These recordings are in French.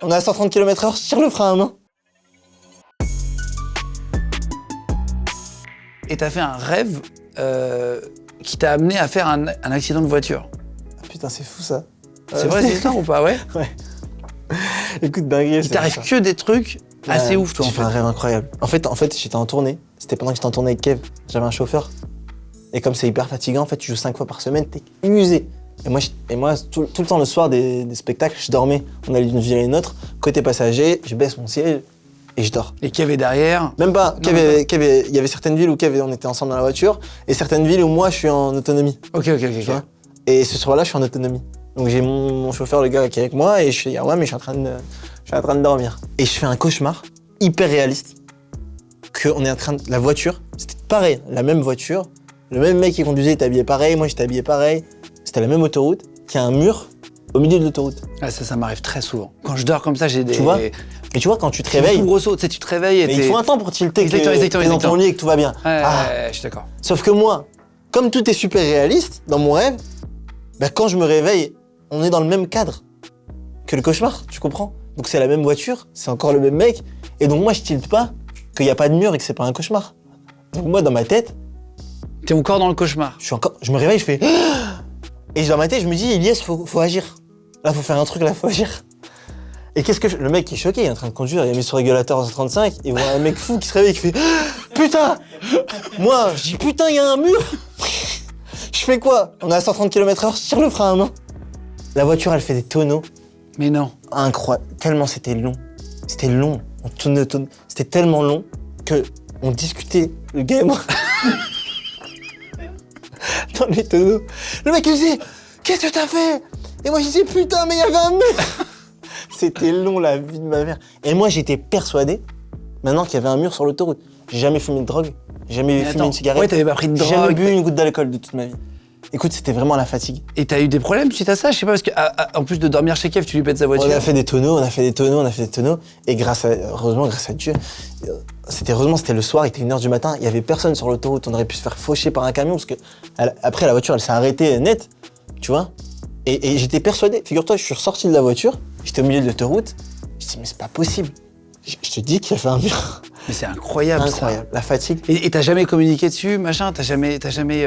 On est à 130 km/h, je tire le frein à main. Et t'as fait un rêve qui t'a amené à faire un accident de voiture. Ah, putain, c'est fou ça. C'est vrai cette histoire ou pas? Ouais. Ouais. Écoute, dingue. Il t'arrive que des trucs assez ouf, toi, en J'ai fait un fait. rêve incroyable. En fait, j'étais en tournée. C'était pendant que j'étais en tournée avec Kev. J'avais un chauffeur. Et comme c'est hyper fatigant, en fait, tu joues 5 fois par semaine, t'es usé. Et moi tout le temps, le soir des spectacles, je dormais. On allait d'une ville à une autre. Côté passager, je baisse mon siège et je dors. Et Kev est derrière. Même pas. Non, Il y avait certaines villes où Kev et on était ensemble dans la voiture. Et certaines villes où moi, je suis en autonomie. Ok. Tu vois. Et ce soir-là, je suis en autonomie. Donc j'ai mon chauffeur, le gars qui est avec moi, et je suis ouais, mais je suis en train de dormir. Et je fais un cauchemar hyper réaliste. On est en train de. La voiture, c'était pareil, la même voiture. Le même mec qui conduisait était habillé pareil, moi j'étais habillé pareil. C'était la même autoroute, qui a un mur au milieu de l'autoroute. Ah, ça m'arrive très souvent. Quand je dors comme ça, j'ai des. Tu vois. Mais tu vois, quand tu te réveilles. Tu sais, tu te réveilles et Mais il faut un temps pour tilter que Exactement. t'es dans ton lit et que tout va bien. Ouais, je suis d'accord. Sauf que moi, comme tout est super réaliste dans mon rêve, bah quand je me réveille, on est dans le même cadre que le cauchemar, tu comprends? Donc c'est la même voiture, c'est encore le même mec, et donc moi je tilte pas qu'il n'y a pas de mur et que c'est pas un cauchemar. Donc moi dans ma tête, T'es encore dans le cauchemar. je me réveille, je fais et dans ma tête je me dis Elias, faut agir. Là faut faire un truc, là faut agir. Et le mec qui est choqué, il est en train de conduire, il a mis sur régulateur à 135, et il voit un mec fou qui se réveille, qui fait putain. Moi je dis putain, il y a un mur. Je fais quoi? On est à 130 km/h, je tire le frein à main. La voiture, elle fait des tonneaux. Mais non. Incroyable. Tellement c'était long. C'était long. On tournait. C'était tellement long que on discutait, le gars et moi, dans les tonneaux. Le mec, il disait qu'est-ce que t'as fait? Et moi, je disais putain, mais il y avait un mur. C'était long, la vie de ma mère. Et moi, j'étais persuadé, maintenant qu'il y avait un mur sur l'autoroute. J'ai jamais fumé de drogue. J'ai jamais fumé une cigarette. Ouais, t'avais pas pris de J'ai drogue. jamais bu une goutte d'alcool de toute ma vie. Écoute, c'était vraiment la fatigue. Et t'as eu des problèmes suite à ça? Je sais pas, parce que en plus de dormir chez Kev, tu lui pètes sa voiture. On a fait des tonneaux. Et heureusement, grâce à Dieu, c'était le soir, il était 1h du matin, il y avait personne sur l'autoroute. On aurait pu se faire faucher par un camion parce que après la voiture, elle s'est arrêtée net, tu vois. Et j'étais persuadé, figure-toi, je suis ressorti de la voiture, j'étais au milieu de l'autoroute, je me dis mais c'est pas possible. Je te dis qu'il y avait un mur. Mais c'est incroyable, Incroyable, la fatigue. Et t'as jamais communiqué dessus, machin? T'as jamais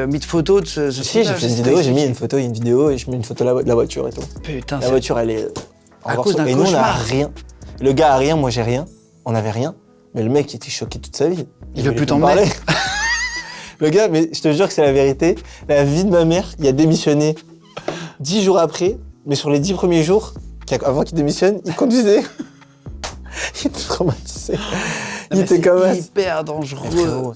mis de photos de ce Si, j'ai fait une vidéo, j'ai mis une photo, et je mets une photo de la voiture et tout. Putain, La voiture, elle est en à cause morceaux. d'un Et nous, on a cauchemar. rien. Le gars a rien, moi j'ai rien. On avait rien. Mais le mec, il était choqué toute sa vie. Il veut voulait plus me t'emmener. parler. Le gars, mais je te jure que c'est la vérité. La vie de ma mère, il a démissionné 10 jours après, mais sur les 10 premiers jours, avant qu'il démissionne, il conduisait. Il était traumatisé. Il était comme ça. hyper dangereux. Mais frérot,